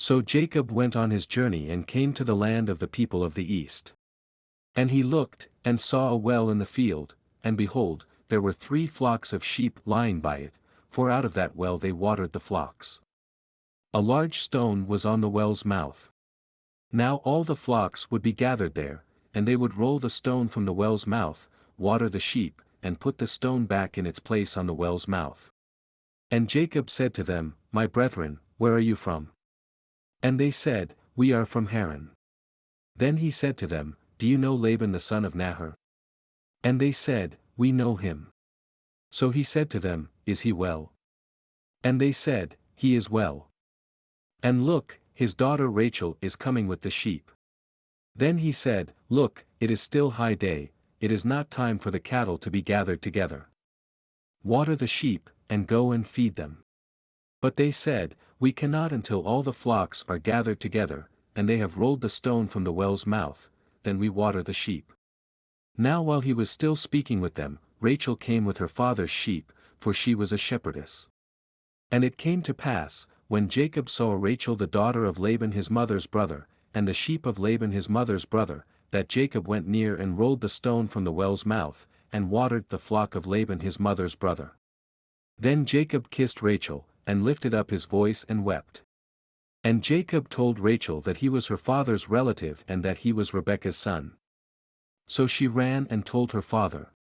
So Jacob went on his journey and came to the land of the people of the east. And he looked, and saw a well in the field, and behold, there were 3 flocks of sheep lying by it, for out of that well they watered the flocks. A large stone was on the well's mouth. Now all the flocks would be gathered there, and they would roll the stone from the well's mouth, water the sheep, and put the stone back in its place on the well's mouth. And Jacob said to them, My brethren, where are you from? And they said, We are from Haran. Then he said to them, Do you know Laban the son of Nahor? And they said, We know him. So he said to them, Is he well? And they said, He is well. And look, his daughter Rachel is coming with the sheep. Then he said, Look, it is still high day, it is not time for the cattle to be gathered together. Water the sheep, and go and feed them. But they said, We cannot until all the flocks are gathered together, and they have rolled the stone from the well's mouth, then we water the sheep. Now while he was still speaking with them, Rachel came with her father's sheep, for she was a shepherdess. And it came to pass, when Jacob saw Rachel the daughter of Laban his mother's brother, and the sheep of Laban his mother's brother, that Jacob went near and rolled the stone from the well's mouth, and watered the flock of Laban his mother's brother. Then Jacob kissed Rachel, and lifted up his voice and wept. And Jacob told Rachel that he was her father's relative and that he was Rebekah's son. So she ran and told her father.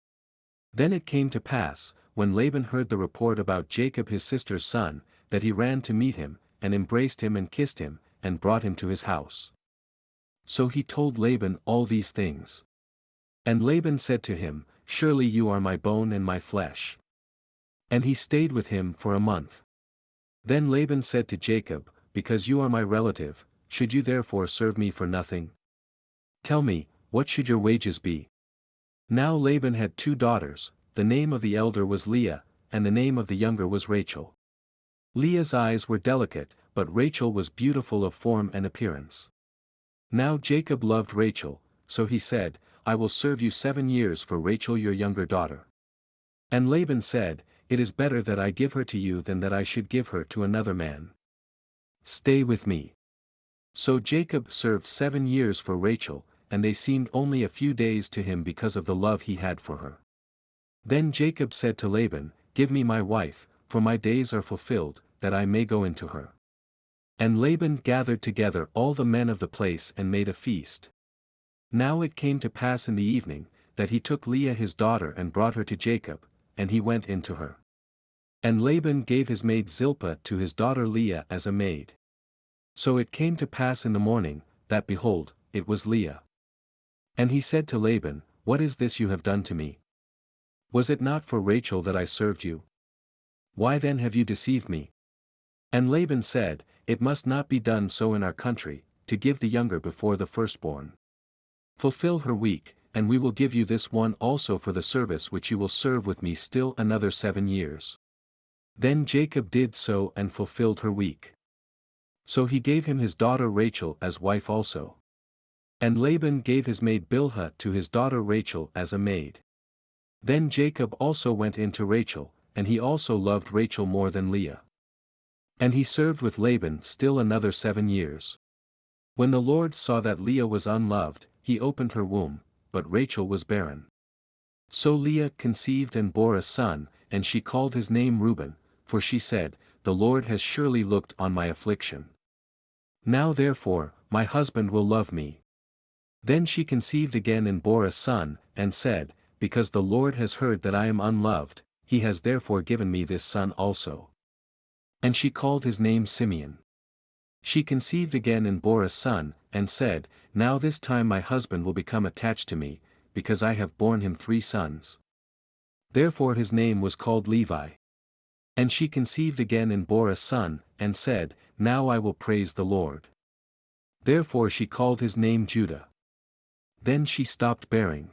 Then it came to pass, when Laban heard the report about Jacob his sister's son, that he ran to meet him, and embraced him and kissed him, and brought him to his house. So he told Laban all these things. And Laban said to him, Surely you are my bone and my flesh. And he stayed with him for a month. Then Laban said to Jacob, Because you are my relative, should you therefore serve me for nothing? Tell me, what should your wages be? Now Laban had 2 daughters, the name of the elder was Leah, and the name of the younger was Rachel. Leah's eyes were delicate, but Rachel was beautiful of form and appearance. Now Jacob loved Rachel, so he said, I will serve you 7 years for Rachel your younger daughter. And Laban said, It is better that I give her to you than that I should give her to another man. Stay with me. So Jacob served 7 years for Rachel, and they seemed only a few days to him because of the love he had for her. Then Jacob said to Laban, Give me my wife, for my days are fulfilled, that I may go into her. And Laban gathered together all the men of the place and made a feast. Now it came to pass in the evening, that he took Leah his daughter and brought her to Jacob, and he went into her. And Laban gave his maid Zilpah to his daughter Leah as a maid. So it came to pass in the morning, that behold, it was Leah. And he said to Laban, What is this you have done to me? Was it not for Rachel that I served you? Why then have you deceived me? And Laban said, It must not be done so in our country, to give the younger before the firstborn. Fulfill her week, and we will give you this one also for the service which you will serve with me still another 7 years. Then Jacob did so and fulfilled her week. So he gave him his daughter Rachel as wife also. And Laban gave his maid Bilhah to his daughter Rachel as a maid. Then Jacob also went in to Rachel, and he also loved Rachel more than Leah. And he served with Laban still another 7 years. When the Lord saw that Leah was unloved, he opened her womb, but Rachel was barren. So Leah conceived and bore a son, and she called his name Reuben, for she said, The Lord has surely looked on my affliction. Now therefore, my husband will love me. Then she conceived again and bore a son, and said, Because the Lord has heard that I am unloved, he has therefore given me this son also. And she called his name Simeon. She conceived again and bore a son, and said, Now this time my husband will become attached to me, because I have borne him 3 sons. Therefore his name was called Levi. And she conceived again and bore a son, and said, Now I will praise the Lord. Therefore she called his name Judah. Then she stopped bearing.